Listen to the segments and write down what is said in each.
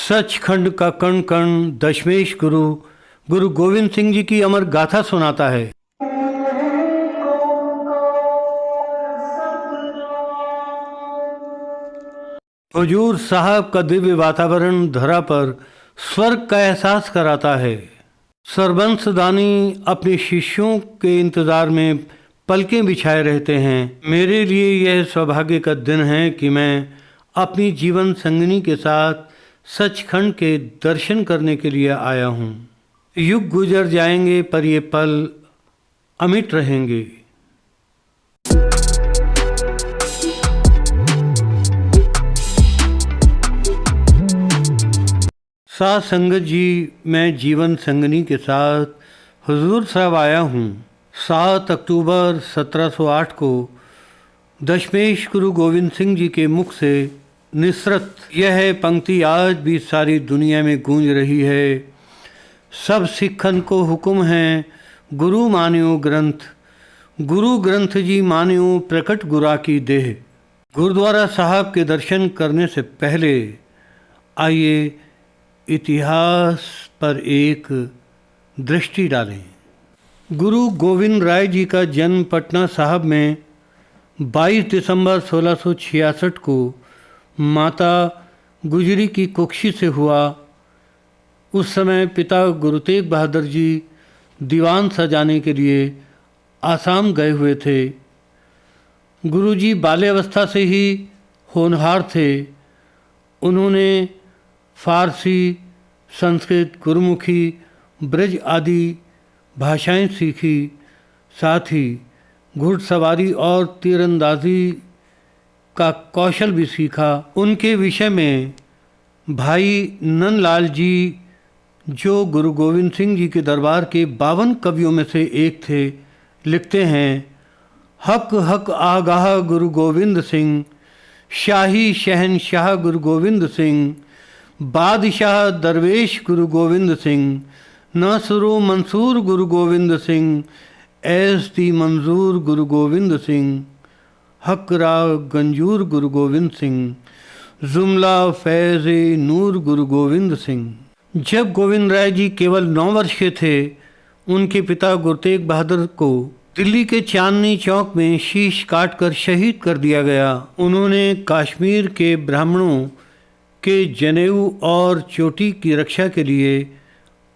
सचखंड का कण कण दशमेश गुरु गुरु गोविंद सिंह जी की अमर गाथा सुनाता है। हुजूर साहब का दिव्य वातावरण धरा पर स्वर्ग का एहसास कराता है। सरबंसदानी अपने शिष्यों के इंतजार में पलकें बिछाए रहते हैं। मेरे लिए यह सौभाग्य का दिन है कि मैं अपनी जीवन संगिनी के साथ सचखंड के दर्शन करने के लिए आया हूँ। युग गुजर जाएंगे पर ये पल अमिट रहेंगे। साथ संगत जी, मैं जीवन संगनी के साथ हुजूर साहब आया हूँ। 7 अक्टूबर 1708 को दशमेश गुरु गोविंद सिंह जी के मुख से निसरत यह पंक्ति आज भी सारी दुनिया में गूंज रही है। सब सिखन को हुक्म है, गुरु मान्यो ग्रंथ, गुरु ग्रंथ जी मान्यो प्रकट गुरा की देह। गुरुद्वारा साहब के दर्शन करने से पहले आइए इतिहास पर एक दृष्टि डालें। गुरु गोविंद राय जी का जन्म पटना साहब में 22 दिसंबर 1666 को माता गुजरी की कुक्षी से हुआ। उस समय पिता गुरु तेग बहादुर जी दीवान सजाने के लिए आसाम गए हुए थे। गुरुजी बाल्यावस्था से ही होनहार थे। उन्होंने फारसी, संस्कृत, गुरुमुखी, ब्रज आदि भाषाएं सीखी। साथ ही घुड़सवारी और तीरंदाजी का कौशल भी सीखा। उनके विषय में भाई नंदलाल जी, जो गुरु गोविंद सिंह जी के दरबार के 52 कवियों में से एक थे, लिखते हैं, हक हक आगाह गुरु गोविंद सिंह, शाही शहनशाह गुरु गोविंद सिंह, बादशाह दरवेश गुरु गोविंद सिंह, नसरो मंसूर गुरु गोविंद सिंह, ऐस्ती मंजूर गुरु गोविंद सिंह, हकरा गंजूर गुरु गोविंद सिंह, जुमला फैज़ नूर गुरु गोविंद सिंह। जब गोविंद राय जी केवल 9 वर्ष के थे, उनके पिता गुरु तेग बहादुर को दिल्ली के चांदनी चौक में शीश काटकर शहीद कर दिया गया। उन्होंने कश्मीर के ब्राह्मणों के जनेऊ और चोटी की रक्षा के लिए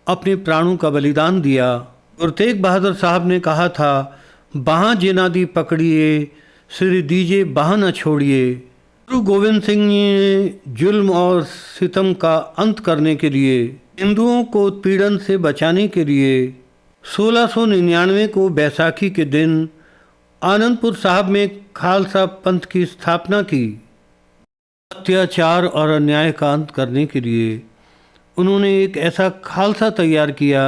अपने प्राणों का बलिदान दिया। गुरु तेग बहादुर साहब ने कहा था, बाहाँ जिनादी पकड़िए, सिर दीजिए बाहाँ न छोड़िए। गुरु गोविंद सिंह ने जुल्म और सितम का अंत करने के लिए, हिंदुओं को उत्पीड़न से बचाने के लिए 1699 को बैसाखी के दिन आनंदपुर साहब में खालसा पंथ की स्थापना की। अत्याचार और अन्याय का अंत करने के लिए उन्होंने एक ऐसा खालसा तैयार किया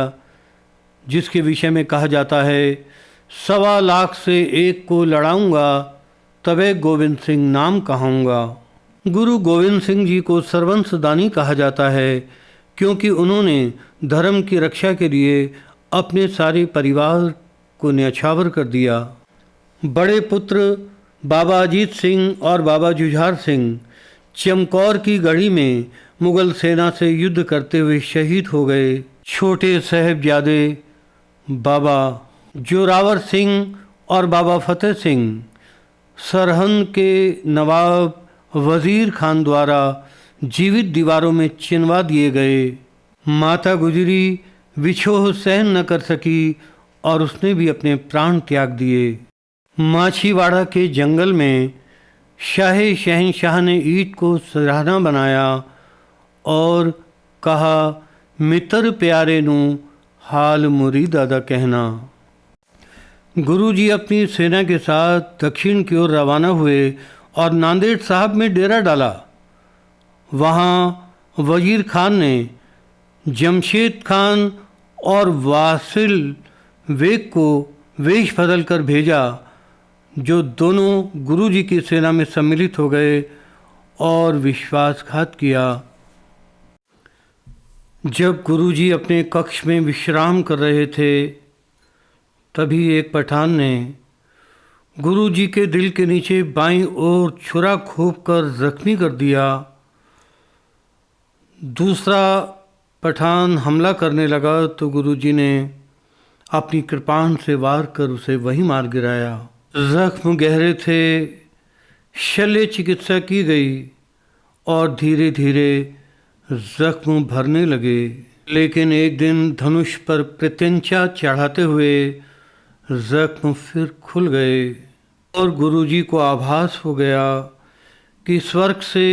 जिसके विषय में कहा जाता है, 1.25 लाख से एक को लड़ाऊंगा, तबे गोविंद सिंह नाम कहाऊंगा। गुरु गोविंद सिंह जी को सरबंसदानी कहा जाता है क्योंकि उन्होंने धर्म की रक्षा के लिए अपने सारे परिवार को न्यौछावर कर दिया। बड़े पुत्र बाबा अजीत सिंह और बाबा जुझार सिंह चमकौर की गढ़ी में मुगल सेना से युद्ध करते हुए शहीद हो गए। छोटे साहिबजादे बाबा जोरावर सिंह और बाबा फतेह सिंह सरहंद के नवाब वज़ीर खान द्वारा जीवित दीवारों में चिनवा दिए गए। माता गुजरी विछोह सहन न कर सकी और उसने भी अपने प्राण त्याग दिए। माछीवाड़ा के जंगल में शहनशाह ने ईंट को सिरहाना बनाया और कहा, मित्र प्यारे नू हाल मुरीद अदा कहना। गुरुजी अपनी सेना के साथ दक्षिण की ओर रवाना हुए और नांदेड़ साहब में डेरा डाला। वहाँ वजीर खान ने जमशेद खान और वासिल वेग को वेश बदल कर भेजा, जो दोनों गुरुजी की सेना में सम्मिलित हो गए और विश्वासघात किया। जब गुरुजी अपने कक्ष में विश्राम कर रहे थे, तभी एक पठान ने गुरुजी के दिल के नीचे बाईं ओर छुरा खोप कर जख्मी कर दिया। दूसरा पठान हमला करने लगा तो गुरुजी ने अपनी कृपाण से वार कर उसे वहीं मार गिराया। जख्म गहरे थे, शल्य चिकित्सा की गई और धीरे धीरे जख्म भरने लगे। लेकिन एक दिन धनुष पर प्रत्यंचा चढ़ाते हुए जख्म फिर खुल गए और गुरुजी को आभास हो गया कि स्वर्ग से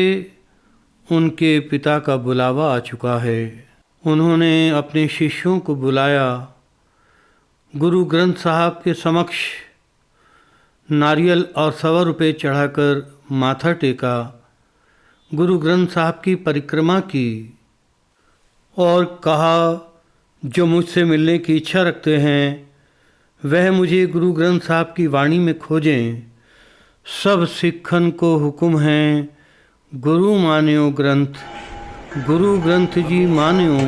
उनके पिता का बुलावा आ चुका है। उन्होंने अपने शिष्यों को बुलाया, गुरु ग्रंथ साहब के समक्ष नारियल और 100 रुपये चढ़ाकर माथा टेका, गुरु ग्रंथ साहब की परिक्रमा की और कहा, जो मुझसे मिलने की इच्छा रखते हैं वह मुझे गुरु ग्रंथ साहब की वाणी में खोजें। सब सिखन को हुक्म है, गुरु मान्यो ग्रंथ, गुरु ग्रंथ जी मान्यो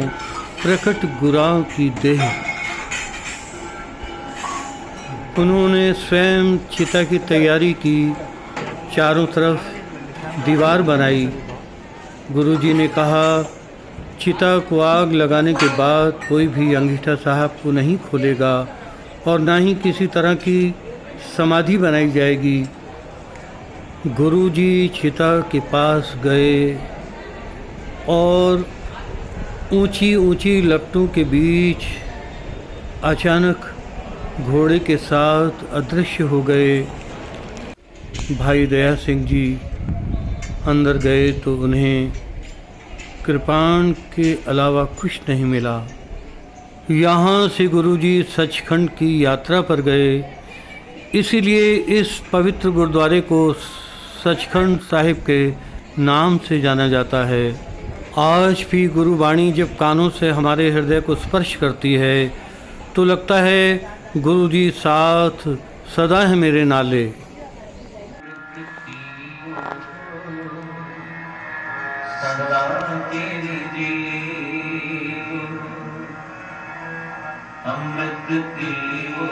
प्रकट गुरां की देह। उन्होंने स्वयं चिता की तैयारी की, चारों तरफ दीवार बनाई। गुरुजी ने कहा, चिता को आग लगाने के बाद कोई भी अंगीठा साहब को नहीं खोलेगा और ना ही किसी तरह की समाधि बनाई जाएगी। गुरुजी चिता के पास गए और ऊंची ऊंची लपटों के बीच अचानक घोड़े के साथ अदृश्य हो गए। भाई दया सिंह जी अंदर गए तो उन्हें कृपाण के अलावा कुछ नहीं मिला। यहाँ से गुरुजी सचखंड की यात्रा पर गए, इसीलिए इस पवित्र गुरुद्वारे को सचखंड साहिब के नाम से जाना जाता है। आज भी गुरुवाणी जब कानों से हमारे हृदय को स्पर्श करती है तो लगता है गुरुजी साथ सदा है मेरे नाले। अमृत पियो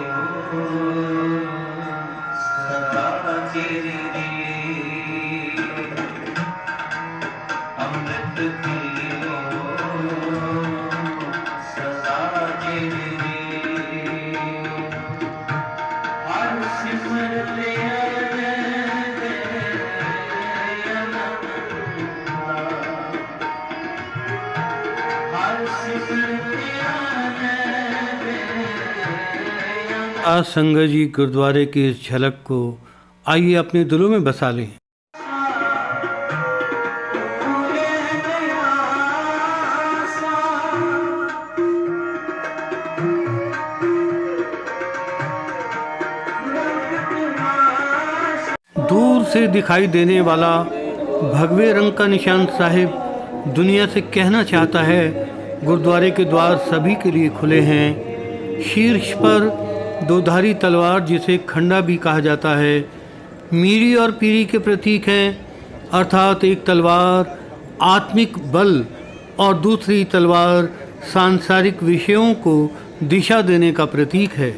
सदा तेरे लिए, अमृत पियो सदा तेरे लिए। हर सिमरत आज संगत जी गुरुद्वारे की इस झलक को आइए अपने दिलों में बसा लें। दूर से दिखाई देने वाला भगवे रंग का निशान साहिब दुनिया से कहना चाहता है, गुरुद्वारे के द्वार सभी के लिए खुले हैं। शीर्ष पर दोधारी तलवार, जिसे खंडा भी कहा जाता है, मीरी और पीरी के प्रतीक हैं, अर्थात एक तलवार आत्मिक बल और दूसरी तलवार सांसारिक विषयों को दिशा देने का प्रतीक है।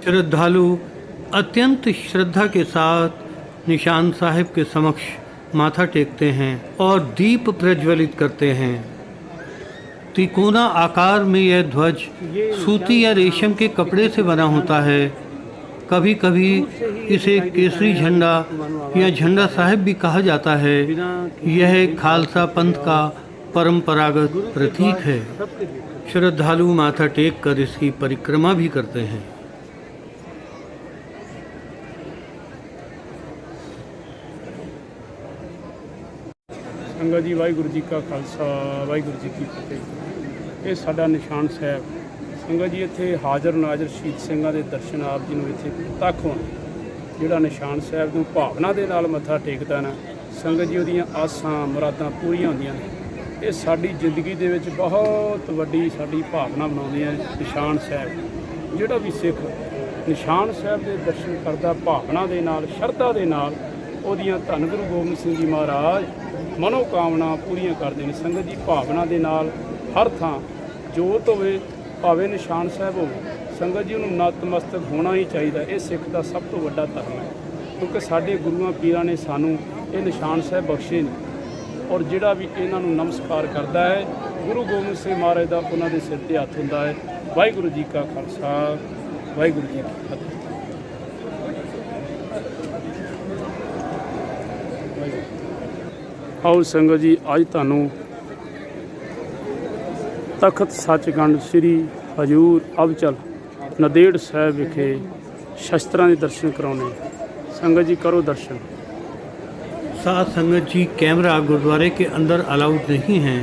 श्रद्धालु अत्यंत श्रद्धा के साथ निशान साहिब के समक्ष माथा टेकते हैं और दीप प्रज्वलित करते हैं। त्रिकोणा आकार में यह ध्वज सूती या रेशम के कपड़े से बना होता है। कभी कभी इसे केसरी झंडा या झंडा साहिब भी कहा जाता है। यह खालसा पंथ का परंपरागत प्रतीक है। श्रद्धालु माथा टेक कर इसकी परिक्रमा भी करते हैं। संगत जी, वाहिगुरू जी का खालसा, वाहिगुरू जी की फतेह। ਇਹ ਸਾਡਾ ਨਿਸ਼ਾਨ ਸਾਹਿਬ ਸੰਗਤ ਜੀ, ਇੱਥੇ ਹਾਜ਼ਰ ਨਾਜ਼ਰ ਸ਼ਹੀਦ ਸਿੰਘਾਂ ਦੇ ਦਰਸ਼ਨ ਆਪ ਜੀ ਨੂੰ ਇੱਥੇ ਪ੍ਰਤੱਖ ਹੋਣ, ਜਿਹੜਾ ਨਿਸ਼ਾਨ ਸਾਹਿਬ ਨੂੰ ਭਾਵਨਾ ਦੇ ਨਾਲ ਮੱਥਾ ਟੇਕਦਾ ਨਾ ਸੰਗਤ ਜੀ, ਉਹਦੀਆਂ ਆਸਾਂ ਮੁਰਾਦਾਂ ਪੂਰੀਆਂ ਹੁੰਦੀਆਂ ਨੇ। ਇਹ ਸਾਡੀ ਜ਼ਿੰਦਗੀ ਦੇ ਵਿੱਚ ਬਹੁਤ ਵੱਡੀ ਸਾਡੀ ਭਾਵਨਾ ਬਣਾਉਂਦੀ ਹੈ। ਨਿਸ਼ਾਨ ਸਾਹਿਬ, ਜਿਹੜਾ ਵੀ ਸਿੱਖ ਨਿਸ਼ਾਨ ਸਾਹਿਬ ਦੇ ਦਰਸ਼ਨ ਕਰਦਾ ਭਾਵਨਾ ਦੇ ਨਾਲ, ਸ਼ਰਧਾ ਦੇ ਨਾਲ, ਉਹਦੀਆਂ ਧੰਨ ਗੁਰੂ ਗੋਬਿੰਦ ਸਿੰਘ ਜੀ ਮਹਾਰਾਜ ਮਨੋਕਾਮਨਾ ਪੂਰੀਆਂ ਕਰਦੇ ਨੇ। ਸੰਗਤ ਜੀ, ਭਾਵਨਾ ਦੇ ਨਾਲ ਹਰ ਥਾਂ ਜੋਤ ਹੋਵੇ, ਭਾਵੇਂ ਨਿਸ਼ਾਨ ਸਾਹਿਬ ਹੋਵੇ, ਸੰਗਤ ਜੀ ਨੂੰ ਨਤਮਸਤਕ ਹੋਣਾ ਹੀ ਚਾਹੀਦਾ। ਇਹ ਸਿੱਖ ਦਾ ਸਭ ਤੋਂ ਵੱਡਾ ਧਰਮ ਹੈ, ਕਿਉਂਕਿ ਸਾਡੇ ਗੁਰੂਆਂ ਪੀਰਾਂ ਨੇ ਸਾਨੂੰ ਇਹ ਨਿਸ਼ਾਨ ਸਾਹਿਬ ਬਖਸ਼ੇ ਨੇ। ਔਰ ਜਿਹੜਾ ਵੀ ਇਹਨਾਂ ਨੂੰ ਨਮਸਕਾਰ ਕਰਦਾ ਹੈ ਗੁਰੂ ਗੋਬਿੰਦ ਸਿੰਘ ਮਹਾਰਾਜ ਦਾ ਉਹਨਾਂ ਦੇ ਸਿਰ ਤੇ ਹੱਥ ਹੁੰਦਾ ਹੈ। ਵਾਹਿਗੁਰੂ ਜੀ ਕਾ ਖਾਲਸਾ, ਵਾਹਿਗੁਰੂ ਜੀ ਕੀ ਫਤਿਹ। ਆਓ ਸੰਗਤ ਜੀ, ਅੱਜ ਤੁਹਾਨੂੰ ਤਖਤ ਸੱਚਖੰਡ ਸ੍ਰੀ ਹਜੂਰ ਅਬਚਲ ਨੰਦੇੜ ਸਾਹਿਬ ਵਿਖੇ ਸ਼ਸਤਰਾਂ ਦੇ ਦਰਸ਼ਨ ਕਰਾਉਣੇ। ਸੰਗਤ जी करो दर्शन। साथ संगत जी, कैमरा गुरुद्वारे के अंदर अलाउड नहीं है,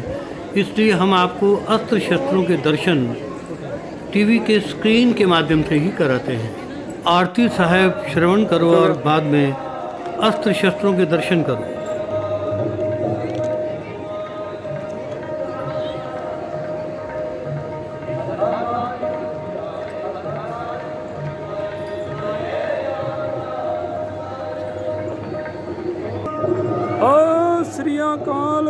इसलिए हम आपको अस्त्र शस्त्रों के दर्शन टीवी के स्क्रीन के माध्यम से ही कराते हैं। आरती साहब श्रवण करो और बाद में अस्त्र शस्त्रों के दर्शन करो। ਸ੍ਰੀ ਅਕਾਲ।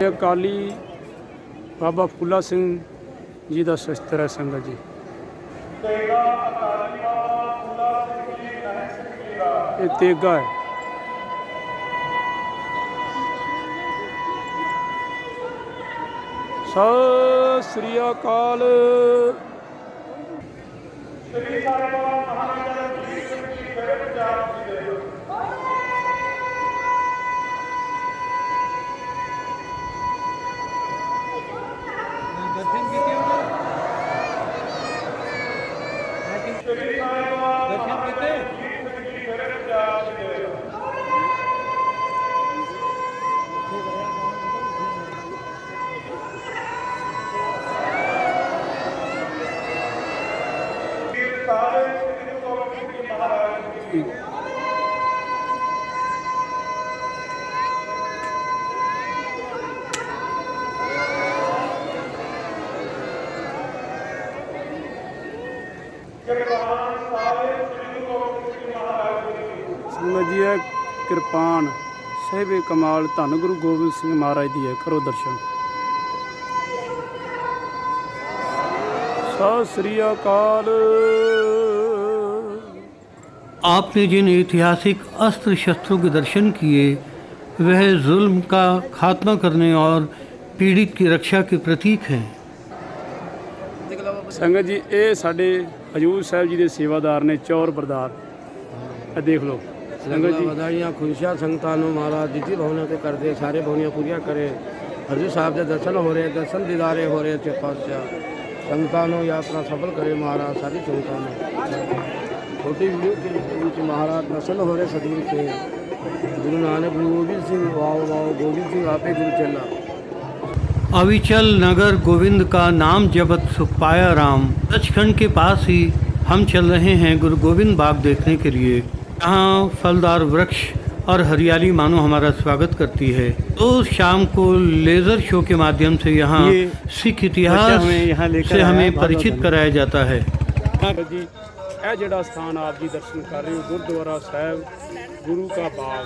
ਅਕਾਲੀ ਬਾਬਾ ਫੂਲਾ ਸਿੰਘ ਜੀ ਦਾ ਸ਼ਸਤਰ ਹੈ ਸੰਗਤ ਜੀ। ਇਹ ਤੇਗਾ ਹੈ। ਸਤਿ ਸ੍ਰੀ ਅਕਾਲ। ਸੰਗਤ ਜੀ, ਇਹ ਕਿਰਪਾਨ ਸਾਹਿਬੇ ਕਮਾਲ ਧੰਨ ਗੁਰੂ ਗੋਬਿੰਦ ਸਿੰਘ ਮਹਾਰਾਜ ਦੀ ਹੈ। ਕਰੋ ਦਰਸ਼ਨ। ਸਤਿ ਸ੍ਰੀ ਅਕਾਲ। आपने जिन ऐतिहासिक अस्त्र शस्त्रों के दर्शन किए वह जुल्म का खात्मा करने और पीड़ित की रक्षा के प्रतीक हैं। ਸੰਗਤ ਜੀ, ਇਹ ਸਾਡੇ ਹਜੂਰ ਸਾਹਿਬ ਜੀ ਦੇ ਸੇਵਾਦਾਰ ਨੇ, ਚੌਰ ਬਰਦਾਰ। ਇਹ ਦੇਖ ਲਓ ਸੰਗਤ ਜੀ। ਵਧਾਈਆਂ ਖੁਸ਼ੀਆਂ ਸੰਗਤਾਂ ਨੂੰ ਮਹਾਰਾਜ ਜਿੱਤੀ ਭਾਵਨਾ ਤੇ ਕਰਦੇ ਸਾਰੇ ਭਾਵਨੀਆਂ ਪੂਰੀਆਂ ਕਰੇ। ਹਜ਼ੂਰ ਸਾਹਿਬ ਦੇ ਦਰਸ਼ਨ ਹੋ ਰਹੇ, ਦਰਸ਼ਨ ਦੀਦਾਰੇ ਹੋ ਰਹੇ ਤੇ ਪਾਤਸ਼ਾਹ ਸੰਗਤਾਂ ਨੂੰ ਯਾਤਰਾ ਸਫਲ ਕਰੇ ਮਹਾਰਾਜ। ਸਾਰੀ ਸੰਗਤਾਂ ਨੂੰ ਛੋਟੀ ਵੀਡੀਓ के बीच महाराज दर्शन हो रहे सतगुरु के गुरु नानक गुरु गोविंद सिंह। वाओ वाओ गोविंद सिंह आपे गुरु चला। अविचल नगर गोविंद का नाम जपत सुख पाया राम। सचखंड के पास ही हम चल रहे हैं गुरु गोविंद बाग देखने के लिए। यहाँ फलदार वृक्ष और हरियाली मानो हमारा स्वागत करती है। तो शाम को लेज़र शो के माध्यम से यहाँ सिख इतिहास से हमें परिचित कराया जाता है। जी, ਇਹ ਜਿਹੜਾ ਸਥਾਨ ਆਪ ਜੀ ਦਰਸ਼ਨ ਕਰ ਰਹੇ ਹੋ, ਗੁਰਦੁਆਰਾ ਸਾਹਿਬ ਗੁਰੂ ਕਾ ਬਾਗ।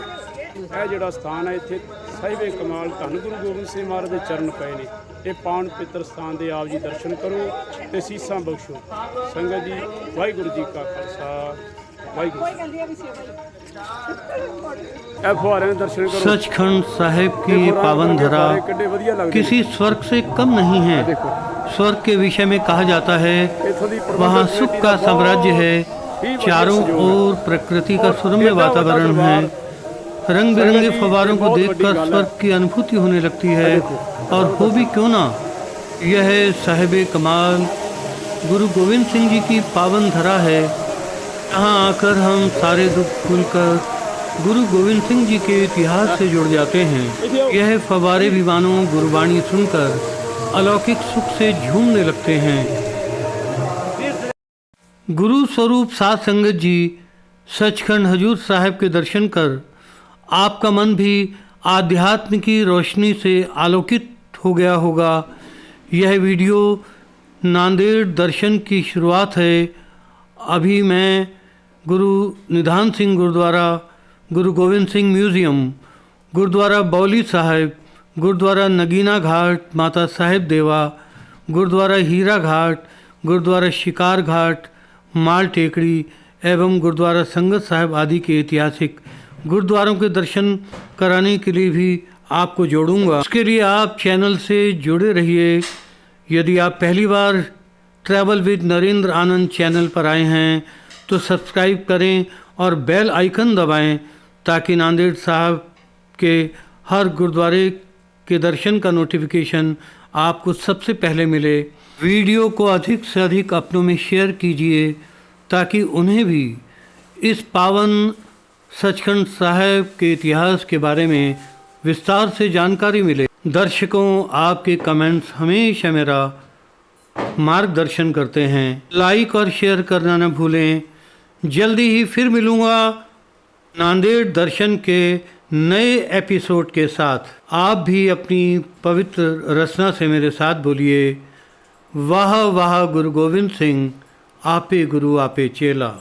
ਇਹ ਜਿਹੜਾ ਸਥਾਨ ਹੈ, ਇੱਥੇ ਸਾਹਿਬੇ ਕਮਾਲ ਧੰਨ ਗੁਰੂ ਗੋਬਿੰਦ ਸਿੰਘ ਮਹਾਰਾਜ ਦੇ ਚਰਨ ਪਏ ਨੇ। ਇਹ ਪਾਵਨ ਪਵਿੱਤਰ ਸਥਾਨ ਦੇ ਆਪ ਜੀ ਦਰਸ਼ਨ ਕਰੋ ਤੇ ਸੀਸਾਂ ਬਖਸ਼ੋ। ਸੰਗਤ ਜੀ, ਵਾਹਿਗੁਰੂ ਜੀ ਕਾ ਖਾਲਸਾ, ਵਾਹਿਗੁਰੂ। ਇਹ ਫੁਹਾਰੇ ਦੇ ਦਰਸ਼ਨ ਕਰੋ। सचखंड साहिब की ये पावन धरा ਕਿੱਡੇ ਵਧੀਆ ਲੱਗਦੇ। किसी स्वर्ग से कम नहीं है। ਦੇਖੋ स्वर्ग के विषय में कहा जाता है ਇੱਥੋਂ ਦੀ वहाँ सुख का साम्राज्य है, चारों ओर प्रकृति का सुरम्य वातावरण है, रंग बिरंगे फव्वारों को देखकर स्वर्ग की अनुभूति होने लगती है। और हो भी क्यों ना, यह साहिब कमाल गुरु गोविंद सिंह जी की पावन धरा है। यहाँ आकर हम सारे दुख भूलकर गुरु गोविंद सिंह जी के इतिहास से जुड़ जाते हैं। यह फव्वारे भी मानो गुरुवाणी सुनकर अलौकिक सुख से झूमने लगते हैं। गुरु स्वरूप साध संगत जी, सचखंड हजूर साहिब के दर्शन कर आपका मन भी आध्यात्म की रोशनी से आलोकित हो गया होगा। यह वीडियो नांदेड़ दर्शन की शुरुआत है। अभी मैं गुरु निधान सिंह गुरुद्वारा, गुरु गोविंद सिंह म्यूज़ियम, गुरुद्वारा बौली साहिब, गुरुद्वारा नगीना घाट माता साहिब देवा, गुरुद्वारा हीरा घाट, गुरुद्वारा शिकार घाट, माल टेकड़ी एवं गुरुद्वारा संगत साहिब आदि के ऐतिहासिक गुरुद्वारों के दर्शन कराने के लिए भी आपको जोड़ूंगा। उसके लिए आप चैनल से जुड़े रहिए। यदि आप पहली बार travel with Narendra Anand channel पर आए हैं तो सब्सक्राइब करें और बेल आइकन दबाएं ताकि नांदेड़ साहब के हर गुरुद्वारे के दर्शन का नोटिफिकेशन आपको सबसे पहले मिले। वीडियो को अधिक से अधिक अपनों में शेयर कीजिए ताकि उन्हें भी इस पावन सचखंड साहिब के इतिहास के बारे में विस्तार से जानकारी मिले। दर्शकों, आपके कमेंट्स हमेशा मेरा मार्गदर्शन करते हैं। लाइक और शेयर करना न भूलें। जल्दी ही फिर मिलूँगा नांदेड़ दर्शन के नए एपिसोड के साथ। आप भी अपनी पवित्र रचना से मेरे साथ बोलिए, वाह वाह गुरु गोविंद सिंह, आपे गुरु आपे चेला।